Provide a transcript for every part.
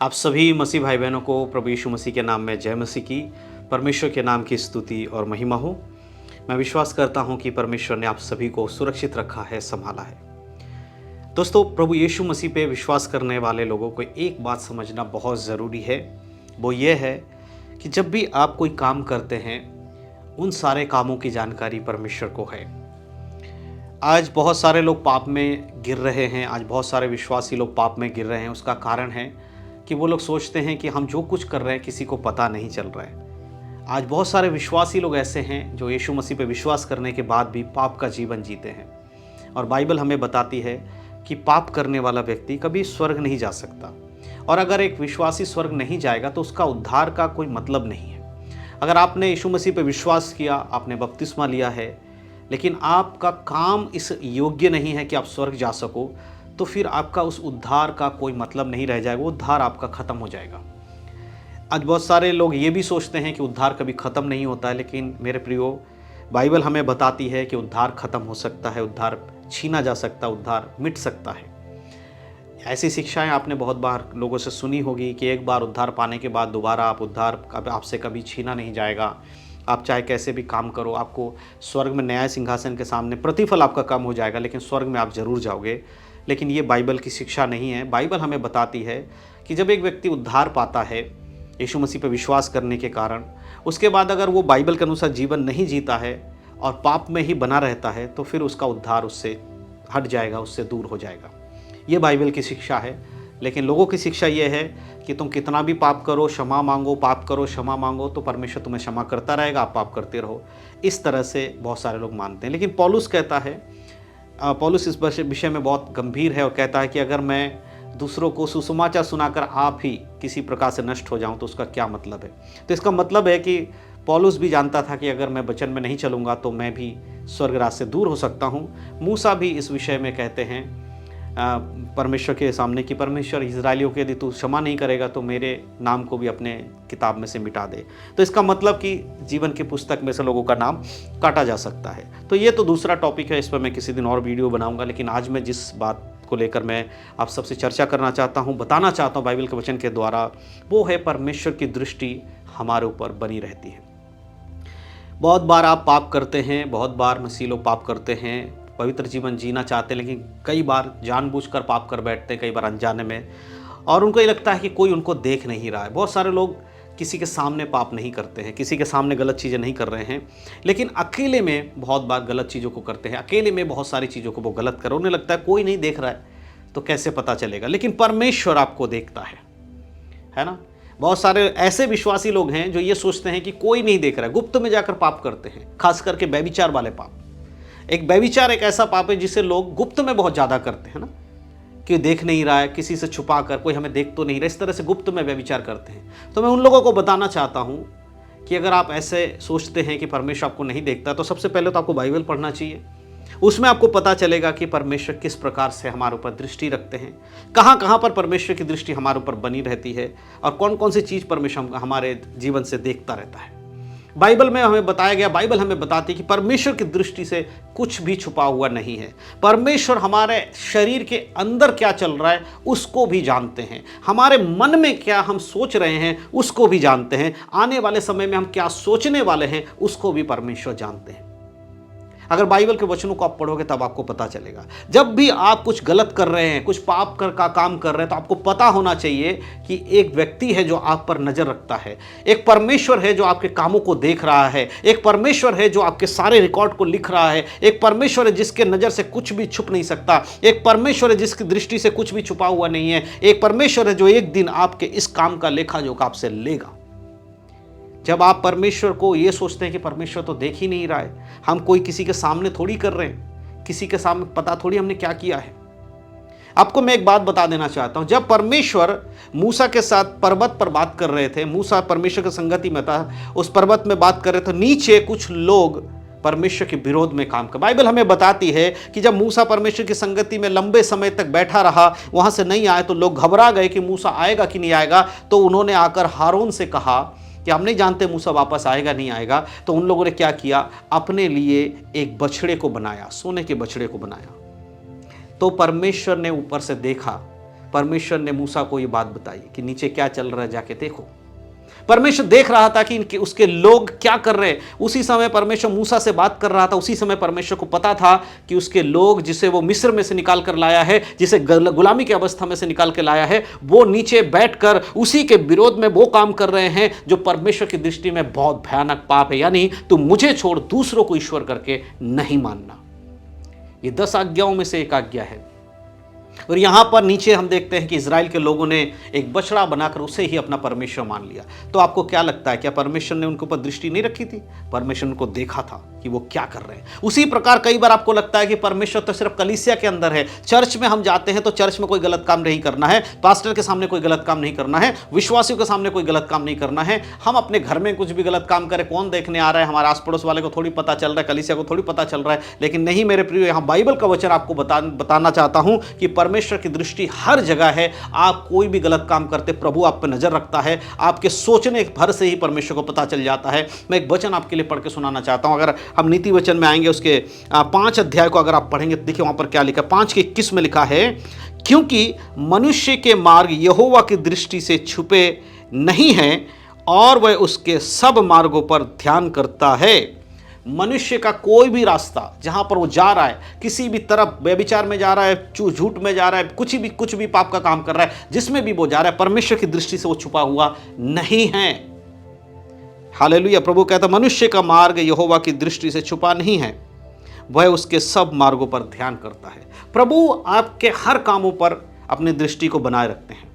आप सभी मसीह भाई बहनों को प्रभु यीशु मसीह के नाम में जय मसीह की। परमेश्वर के नाम की स्तुति और महिमा हो। मैं विश्वास करता हूं कि परमेश्वर ने आप सभी को सुरक्षित रखा है, संभाला है। दोस्तों, प्रभु यीशु मसीह पे विश्वास करने वाले लोगों को एक बात समझना बहुत ज़रूरी है। वो ये है कि जब भी आप कोई काम करते हैं, उन सारे कामों की जानकारी परमेश्वर को है। आज बहुत सारे लोग पाप में गिर रहे हैं, आज बहुत सारे विश्वासी लोग पाप में गिर रहे हैं। उसका कारण है कि वो लोग सोचते हैं कि हम जो कुछ कर रहे हैं किसी को पता नहीं चल रहा है। आज बहुत सारे विश्वासी लोग ऐसे हैं जो यीशु मसीह पे विश्वास करने के बाद भी पाप का जीवन जीते हैं। और बाइबल हमें बताती है कि पाप करने वाला व्यक्ति कभी स्वर्ग नहीं जा सकता। और अगर एक विश्वासी स्वर्ग नहीं जाएगा तो उसका उद्धार का कोई मतलब नहीं है। अगर आपने यीशु मसीह पे विश्वास किया, आपने बपतिस्मा लिया है, लेकिन आपका काम इस योग्य नहीं है कि आप स्वर्ग जा सको, तो फिर आपका उस उद्धार का कोई मतलब नहीं रह जाएगा। वो उद्धार आपका ख़त्म हो जाएगा। आज बहुत सारे लोग ये भी सोचते हैं कि उद्धार कभी ख़त्म नहीं होता है, लेकिन मेरे प्रियो, बाइबल हमें बताती है कि उद्धार ख़त्म हो सकता है, उद्धार छीना जा सकता है, उद्धार मिट सकता है। ऐसी शिक्षाएं आपने बहुत बार लोगों से सुनी होगी कि एक बार उद्धार पाने के बाद दोबारा आप उद्धार आपसे कभी छीना नहीं जाएगा। आप चाहे कैसे भी काम करो, आपको स्वर्ग में न्याय सिंहासन के सामने प्रतिफल आपका कम हो जाएगा, लेकिन स्वर्ग में आप ज़रूर जाओगे। लेकिन ये बाइबल की शिक्षा नहीं है। बाइबल हमें बताती है कि जब एक व्यक्ति उद्धार पाता है यीशु मसीह पर विश्वास करने के कारण, उसके बाद अगर वो बाइबल के अनुसार जीवन नहीं जीता है और पाप में ही बना रहता है, तो फिर उसका उद्धार उससे हट जाएगा, उससे दूर हो जाएगा। ये बाइबल की शिक्षा है। लेकिन लोगों की शिक्षा ये है कि तुम कितना भी पाप करो, क्षमा मांगो, पाप करो, क्षमा मांगो, तो परमेश्वर तुम्हें क्षमा करता रहेगा, आप पाप करते रहो। इस तरह से बहुत सारे लोग मानते हैं। लेकिन पौलुस कहता है, पौलुस इस विषय में बहुत गंभीर है और कहता है कि अगर मैं दूसरों को सुसमाचार सुनाकर आप ही किसी प्रकार से नष्ट हो जाऊं तो उसका क्या मतलब है। तो इसका मतलब है कि पौलुस भी जानता था कि अगर मैं वचन में नहीं चलूँगा तो मैं भी स्वर्ग राज से दूर हो सकता हूँ। मूसा भी इस विषय में कहते हैं परमेश्वर के सामने कि परमेश्वर, इजराइलियों के यदि तू क्षमा नहीं करेगा तो मेरे नाम को भी अपने किताब में से मिटा दे। तो इसका मतलब कि जीवन की पुस्तक में से लोगों का नाम काटा जा सकता है। तो ये तो दूसरा टॉपिक है, इस पर मैं किसी दिन और वीडियो बनाऊंगा। लेकिन आज मैं जिस बात को लेकर मैं आप सबसे चर्चा करना चाहता हूँ, बताना चाहता हूँ बाइबल के वचन के द्वारा, वो है परमेश्वर की दृष्टि हमारे ऊपर बनी रहती है। बहुत बार आप पाप करते हैं, बहुत बार मसीह लोग पाप करते हैं, पवित्र जीवन जीना चाहते हैं, लेकिन कई बार जानबूझकर पाप कर बैठते हैं, कई बार अनजाने में, और उनको ये लगता है कि कोई उनको देख नहीं रहा है। बहुत सारे लोग किसी के सामने पाप नहीं करते हैं, किसी के सामने गलत चीज़ें नहीं कर रहे हैं, लेकिन अकेले में बहुत बार गलत चीज़ों को करते हैं। अकेले में बहुत सारी चीज़ों को वो गलत करो, उन्हें लगता है कोई नहीं देख रहा है तो कैसे पता चलेगा। लेकिन परमेश्वर आपको देखता है ना। बहुत सारे ऐसे विश्वासी लोग हैं जो ये सोचते हैं कि कोई नहीं देख रहा है, गुप्त में जाकर पाप करते हैं, खास करके व्यभिचार वाले पाप। एक व्यभिचार एक ऐसा पाप है जिसे लोग गुप्त में बहुत ज़्यादा करते हैं ना, कि देख नहीं रहा है, किसी से छुपा कर, कोई हमें देख तो नहीं रहा, इस तरह से गुप्त में व्यभिचार करते हैं। तो मैं उन लोगों को बताना चाहता हूँ कि अगर आप ऐसे सोचते हैं कि परमेश्वर आपको नहीं देखता, तो सबसे पहले तो आपको बाइबल पढ़ना चाहिए। उसमें आपको पता चलेगा कि परमेश्वर किस प्रकार से हमारे ऊपर दृष्टि रखते हैं, कहाँ कहाँ पर परमेश्वर की दृष्टि हमारे ऊपर बनी रहती है, और कौन कौन सी चीज़ परमेश्वर हमारे जीवन से देखता रहता है। बाइबल में हमें बताया गया, बाइबल हमें बताती है कि परमेश्वर की दृष्टि से कुछ भी छुपा हुआ नहीं है। परमेश्वर हमारे शरीर के अंदर क्या चल रहा है उसको भी जानते हैं, हमारे मन में क्या हम सोच रहे हैं उसको भी जानते हैं, आने वाले समय में हम क्या सोचने वाले हैं उसको भी परमेश्वर जानते हैं। अगर बाइबल के वचनों को आप पढ़ोगे तब आपको पता चलेगा। जब भी आप कुछ गलत कर रहे हैं, कुछ पाप का काम कर रहे हैं, तो आपको पता होना चाहिए कि एक व्यक्ति है जो आप पर नजर रखता है, एक परमेश्वर है जो आपके कामों को देख रहा है, एक परमेश्वर है जो आपके सारे रिकॉर्ड को लिख रहा है, एक परमेश्वर है जिसके नज़र से कुछ भी छुप नहीं सकता, एक परमेश्वर है जिसकी दृष्टि से कुछ भी छुपा हुआ नहीं है, एक परमेश्वर है जो एक दिन आपके इस काम का लेखा जोखा आपसे लेगा। जब आप परमेश्वर को ये सोचते हैं कि परमेश्वर तो देख ही नहीं रहा है, हम कोई किसी के सामने थोड़ी कर रहे हैं, किसी के सामने पता थोड़ी हमने क्या किया है। आपको मैं एक बात बता देना चाहता हूं, जब परमेश्वर मूसा के साथ पर्वत पर बात कर रहे थे, मूसा परमेश्वर की संगति में था, उस पर्वत में बात कर रहे थे, नीचे कुछ लोग परमेश्वर के विरोध में काम कर। बाइबल हमें बताती है कि जब मूसा परमेश्वर की संगति में लंबे समय तक बैठा रहा, वहां से नहीं आए, तो लोग घबरा गए कि मूसा आएगा कि नहीं आएगा। तो उन्होंने आकर हारून से कहा कि हम नहीं जानते मूसा वापस आएगा नहीं आएगा। तो उन लोगों ने क्या किया, अपने लिए एक बछड़े को बनाया, सोने के बछड़े को बनाया। तो परमेश्वर ने ऊपर से देखा परमेश्वर ने मूसा को ये बात बताई कि नीचे क्या चल रहा है, जाके देखो। परमेश्वर देख रहा था कि इनके उसके लोग क्या कर रहे हैं। उसी समय परमेश्वर मूसा से बात कर रहा था। उसी समय परमेश्वर को पता था कि उसके लोग, जिसे वो मिस्र में से निकाल कर लाया है, जिसे गुलामी की अवस्था में से निकाल के लाया है, वो नीचे बैठकर उसी के विरोध में वो काम कर रहे हैं जो परमेश्वर की दृष्टि में बहुत भयानक पाप है। यानी तुम मुझे छोड़ दूसरों को ईश्वर करके नहीं मानना। ये 10 आज्ञाओं में से एक आज्ञा है। और यहां पर नीचे हम देखते हैं कि इजराइल के लोगों ने एक बछड़ा बनाकर उसे ही अपना परमेश्वर मान लिया। तो आपको क्या लगता है, क्या परमेश्वर ने उनके ऊपर दृष्टि नहीं रखी थी? परमेश्वर उनको देखा था कि वो क्या कर रहे हैं। उसी प्रकार कई बार आपको लगता है कि परमेश्वर तो सिर्फ कलीसिया के अंदर है। चर्च में हम जाते हैं तो चर्च में कोई गलत काम नहीं करना है, पास्टर के सामने कोई गलत काम नहीं करना है, विश्वासियों के सामने कोई गलत काम नहीं करना है। हम अपने घर में कुछ भी गलत काम करें, कौन देखने आ रहा है? हमारे आस पड़ोस वाले को थोड़ी पता चल रहा है, कलीसिया को थोड़ी पता चल रहा है। लेकिन नहीं मेरे प्रिय, यहाँ बाइबल का वचन आपको बताना चाहता हूं कि परमेश्वर की दृष्टि हर जगह है। आप कोई भी गलत काम करते, प्रभु आप पर नजर रखता है। आपके सोचने भर से ही परमेश्वर को पता चल जाता है। मैं एक वचन आपके लिए पढ़ के सुनाना चाहता हूं। अगर हम नीति वचन में आएंगे, उसके 5 अध्याय को अगर आप पढ़ेंगे तो देखिए वहां पर क्या लिखा है। 5 के 21 में लिखा है, क्योंकि मनुष्य के मार्ग यहोवा की दृष्टि से छुपे नहीं हैं और वह उसके सब मार्गों पर ध्यान करता है। मनुष्य का कोई भी रास्ता जहां पर वो जा रहा है, किसी भी तरफ व्यभिचार में जा रहा है, झूठ में जा रहा है, कुछ भी पाप का काम कर रहा है, जिसमें भी वो जा रहा है, परमेश्वर की दृष्टि से वो छुपा हुआ नहीं है। हालेलुया। प्रभु कहता, मनुष्य का मार्ग यहोवा की दृष्टि से छुपा नहीं है, वह उसके सब मार्गों पर ध्यान करता है। प्रभु आपके हर कामों पर अपनी दृष्टि को बनाए रखते हैं।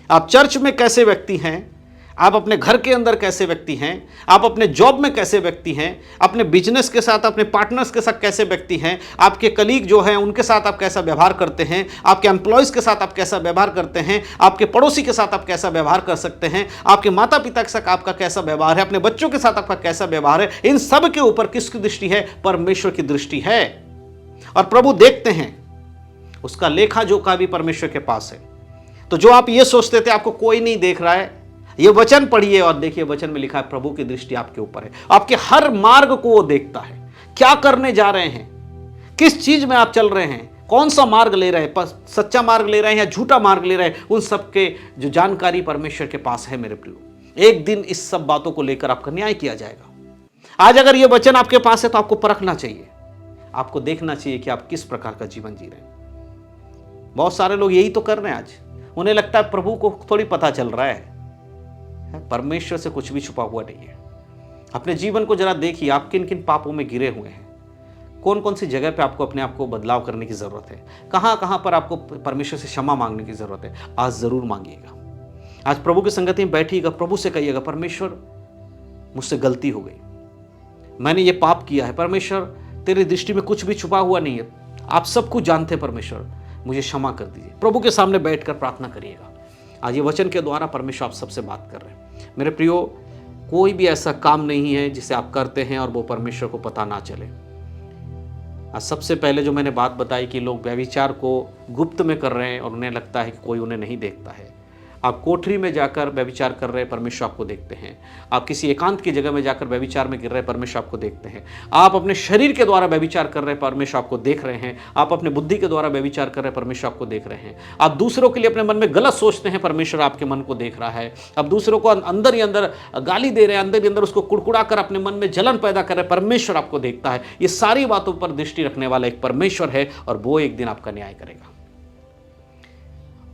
आप चर्च में कैसे व्यक्ति हैं, आप अपने घर के अंदर कैसे व्यक्ति हैं, आप अपने जॉब में कैसे व्यक्ति हैं, अपने बिजनेस के साथ, अपने पार्टनर्स के साथ कैसे व्यक्ति हैं, आपके कलीग जो हैं उनके साथ आप कैसा व्यवहार करते हैं, आपके एम्प्लॉयज़ के साथ आप कैसा व्यवहार करते हैं, आपके पड़ोसी के साथ आप कैसा व्यवहार कर सकते हैं, आपके माता पिता के साथ आपका कैसा व्यवहार है, अपने बच्चों के साथ आपका कैसा व्यवहार है, इन सब के ऊपर किसकी दृष्टि है? परमेश्वर की दृष्टि है। और प्रभु देखते हैं, उसका लेखा जोखा भी परमेश्वर के पास है। तो जो आप ये सोचते थे आपको कोई नहीं देख रहा है, ये वचन पढ़िए और देखिए, वचन में लिखा है प्रभु की दृष्टि आपके ऊपर है। आपके हर मार्ग को वो देखता है। क्या करने जा रहे हैं, किस चीज में आप चल रहे हैं, कौन सा मार्ग ले रहे हैं, सच्चा मार्ग ले रहे हैं या झूठा मार्ग ले रहे हैं, उन सब के जो जानकारी परमेश्वर के पास है मेरे प्रियो। एक दिन इस सब बातों को लेकर आपका न्याय किया जाएगा। आज अगर ये वचन आपके पास है तो आपको परखना चाहिए, आपको देखना चाहिए कि आप किस प्रकार का जीवन जी रहे हैं। बहुत सारे लोग यही तो कर रहे हैं आज। उन्हें लगता है प्रभु को थोड़ी पता चल रहा है। परमेश्वर से कुछ भी छुपा हुआ नहीं है। अपने जीवन को जरा देखिए, आप किन किन पापों में गिरे हुए हैं, कौन कौन सी जगह पे आपको अपने आप को बदलाव करने की जरूरत है, कहां कहां पर आपको परमेश्वर से क्षमा मांगने की जरूरत है। आज जरूर मांगिएगा। आज प्रभु की संगति में बैठिएगा, प्रभु से कहिएगा, परमेश्वर मुझसे गलती हो गई, मैंने ये पाप किया है, परमेश्वर तेरी दृष्टि में कुछ भी छुपा हुआ नहीं है, आप सब कुछ जानते हैं, परमेश्वर मुझे क्षमा कर दीजिए। प्रभु के सामने बैठकर प्रार्थना करिएगा। आज ये वचन के द्वारा परमेश्वर आप सबसे बात कर रहे हैं। मेरे प्रियो, कोई भी ऐसा काम नहीं है जिसे आप करते हैं और वो परमेश्वर को पता ना चले। आज सबसे पहले जो मैंने बात बताई कि लोग व्यभिचार को गुप्त में कर रहे हैं और उन्हें लगता है कि कोई उन्हें नहीं देखता है। आप कोठरी में जाकर व्यभिचार कर रहे हैं, परमेश्वर आपको देखते हैं। आप किसी एकांत की जगह में जाकर व्यभिचार में गिर रहे हैं, परमेश्वर आपको देखते हैं। आप अपने शरीर के द्वारा व्यभिचार कर रहे हैं, परमेश्वर आपको देख रहे हैं। आप अपने बुद्धि के द्वारा व्यभिचार कर रहे हैं, परमेश्वर आपको देख रहे हैं। आप दूसरों के लिए अपने मन में गलत सोचते हैं, परमेश्वर आपके मन को देख रहा है। आप दूसरों को अंदर ही अंदर गाली दे रहे हैं, अंदर ही अंदर उसको कुड़कुड़ा कर अपने मन में जलन पैदा कर रहे हैं, परमेश्वर आपको देखता है। ये सारी बातों पर दृष्टि रखने वाला एक परमेश्वर है और वो एक दिन आपका न्याय करेगा।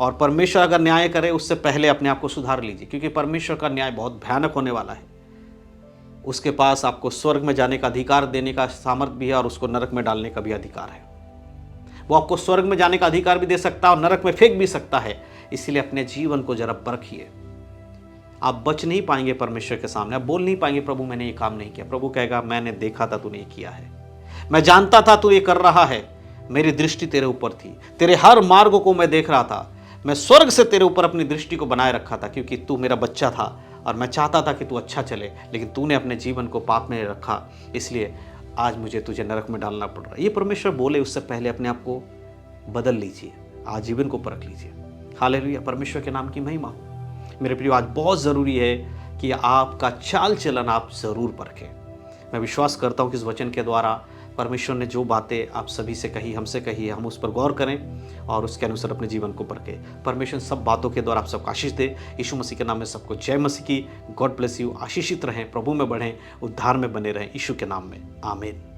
और परमेश्वर अगर न्याय करे उससे पहले अपने आप को सुधार लीजिए, क्योंकि परमेश्वर का न्याय बहुत भयानक होने वाला है। उसके पास आपको स्वर्ग में जाने का अधिकार देने का सामर्थ्य भी है और उसको नरक में डालने का भी अधिकार है। वो आपको स्वर्ग में जाने का अधिकार भी दे सकता है और नरक में फेंक भी सकता है। इसलिए अपने जीवन को जरा परखिए। आप बच नहीं पाएंगे परमेश्वर के सामने, आप बोल नहीं पाएंगे प्रभु मैंने ये काम नहीं किया। प्रभु कहेगा मैंने देखा था तूने ये किया है, मैं जानता था तू ये कर रहा है, मेरी दृष्टि तेरे ऊपर थी, तेरे हर मार्ग को मैं देख रहा था। मैं स्वर्ग से तेरे ऊपर अपनी दृष्टि को बनाए रखा था, क्योंकि तू मेरा बच्चा था और मैं चाहता था कि तू अच्छा चले, लेकिन तूने अपने जीवन को पाप में रखा, इसलिए आज मुझे तुझे नरक में डालना पड़ रहा है। ये परमेश्वर बोले उससे पहले अपने आप को बदल लीजिए, आज जीवन को परख लीजिए। हालेलुया, परमेश्वर के नाम की महिमा हो। मेरे प्रियो, आज बहुत ज़रूरी है कि आपका चाल चलन आप ज़रूर परखें। मैं विश्वास करता हूँ कि इस वचन के द्वारा परमेश्वर ने जो बातें आप सभी से कही, हमसे कही है, हम उस पर गौर करें और उसके अनुसार अपने जीवन को बरतें। परमेश्वर सब बातों के द्वारा आप सबको आशीष दे। यीशु मसीह के नाम में सबको जय मसीह की। God bless you. आशीषित रहें, प्रभु में बढ़ें, उद्धार में बने रहें, यीशु के नाम में आमीन।